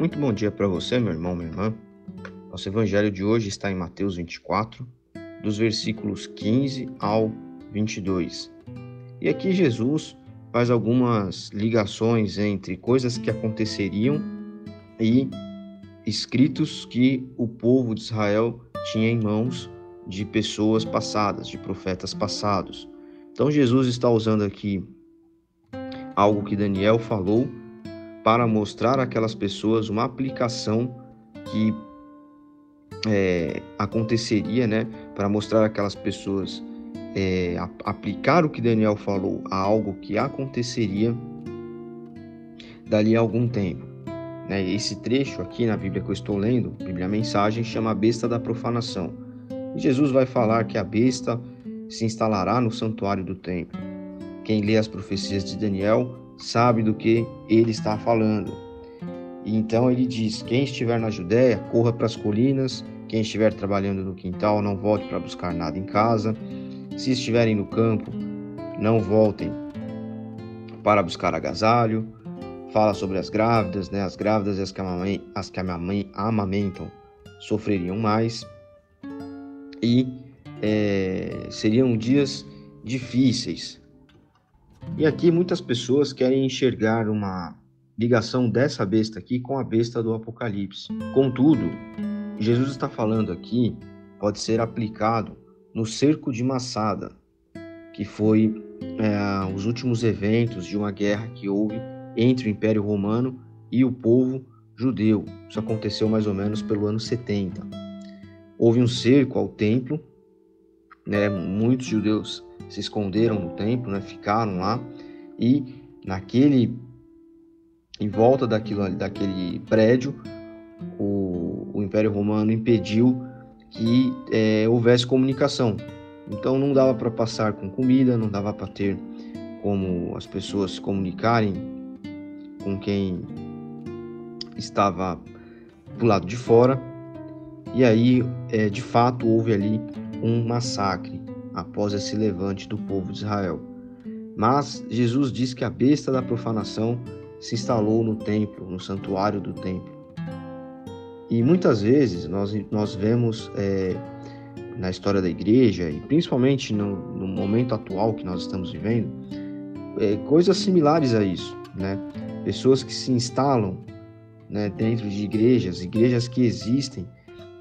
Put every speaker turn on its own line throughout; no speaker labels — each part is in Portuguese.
Muito bom dia para você, meu irmão, minha irmã. Nosso evangelho de hoje está em Mateus 24, dos versículos 15 ao 22. E aqui Jesus faz algumas ligações entre coisas que aconteceriam e escritos que o povo de Israel tinha em mãos de pessoas passadas, de profetas passados. Então Jesus está usando aqui algo que Daniel falou para mostrar àquelas pessoas uma aplicação que aconteceria, né? Para mostrar àquelas pessoas aplicar o que Daniel falou a algo que aconteceria dali a algum tempo. Né? Esse trecho aqui na Bíblia que eu estou lendo, Bíblia Mensagem, chama a besta da profanação. E Jesus vai falar que a besta se instalará no santuário do templo. Quem lê as profecias de Daniel sabe do que ele está falando. E então ele diz: quem estiver na Judéia, corra para as colinas. Quem estiver trabalhando no quintal, não volte para buscar nada em casa. Se estiverem no campo, não voltem para buscar agasalho. Fala sobre as grávidas, né? As grávidas e as que amamentam sofreriam mais. E seriam dias difíceis. E aqui muitas pessoas querem enxergar uma ligação dessa besta aqui com a besta do Apocalipse. Contudo, Jesus está falando aqui pode ser aplicado no cerco de Massada, que foi os últimos eventos de uma guerra que houve entre o Império Romano e o povo judeu. Isso aconteceu mais ou menos pelo ano 70. Houve um cerco ao templo, né? Muitos judeus se esconderam no templo, né? Ficaram lá, e em volta daquele prédio, o Império Romano impediu que houvesse comunicação. Então não dava para passar com comida, não dava para ter como as pessoas se comunicarem com quem estava do lado de fora. E aí, de fato, houve ali um massacre após esse levante do povo de Israel. Mas Jesus diz que a besta da profanação se instalou no templo, no santuário do templo. E muitas vezes nós vemos na história da igreja, e principalmente no momento atual que nós estamos vivendo, coisas similares a isso, né? Pessoas que se instalam, né, dentro de igrejas que existem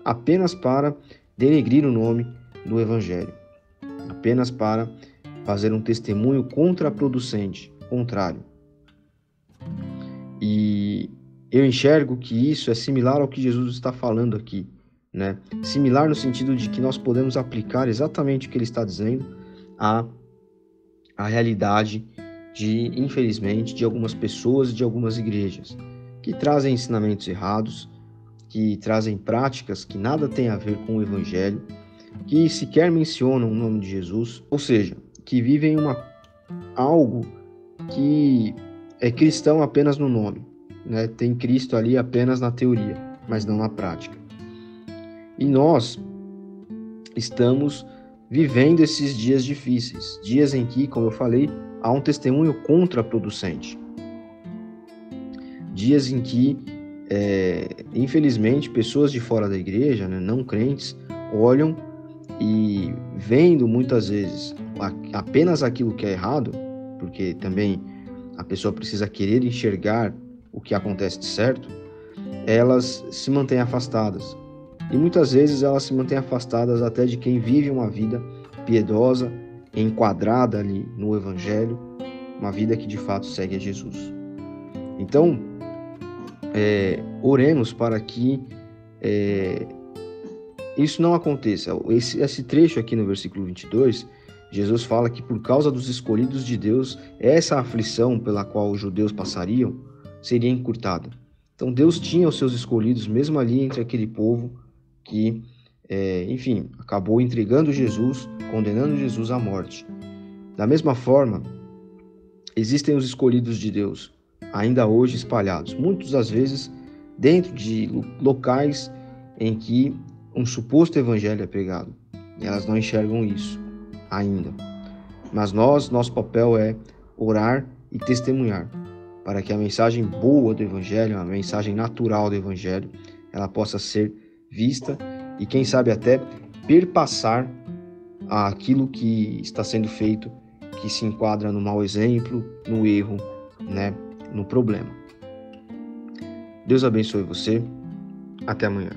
apenas para denegrir o nome do Evangelho, apenas para fazer um testemunho contraproducente, contrário. E eu enxergo que isso é similar ao que Jesus está falando aqui, né? Similar no sentido de que nós podemos aplicar exatamente o que ele está dizendo à realidade infelizmente, de algumas pessoas e de algumas igrejas que trazem ensinamentos errados, que trazem práticas que nada têm a ver com o Evangelho, que sequer mencionam o nome de Jesus, ou seja, que vivem algo que é cristão apenas no nome, né? Tem Cristo ali apenas na teoria, mas não na prática. E nós estamos vivendo esses dias difíceis, dias em que, como eu falei, há um testemunho contraproducente. Dias em que, infelizmente, pessoas de fora da igreja, né, não crentes, olham e vendo muitas vezes apenas aquilo que é errado, porque também a pessoa precisa querer enxergar o que acontece de certo, elas se mantêm afastadas. E muitas vezes elas se mantêm afastadas até de quem vive uma vida piedosa, enquadrada ali no Evangelho, uma vida que de fato segue a Jesus. Então, oremos para que isso não aconteça. Esse trecho aqui no versículo 22, Jesus fala que por causa dos escolhidos de Deus, essa aflição pela qual os judeus passariam seria encurtada. Então Deus tinha os seus escolhidos mesmo ali entre aquele povo que, acabou entregando Jesus, condenando Jesus à morte. Da mesma forma, existem os escolhidos de Deus, ainda hoje espalhados, muitas das vezes dentro de locais em que um suposto evangelho é pregado. E elas não enxergam isso ainda. Mas nosso papel é orar e testemunhar. para que a mensagem boa do Evangelho, a mensagem natural do Evangelho, ela possa ser vista e, quem sabe, até perpassar aquilo que está sendo feito, que se enquadra no mau exemplo, no erro, né, no problema. Deus abençoe você. Até amanhã.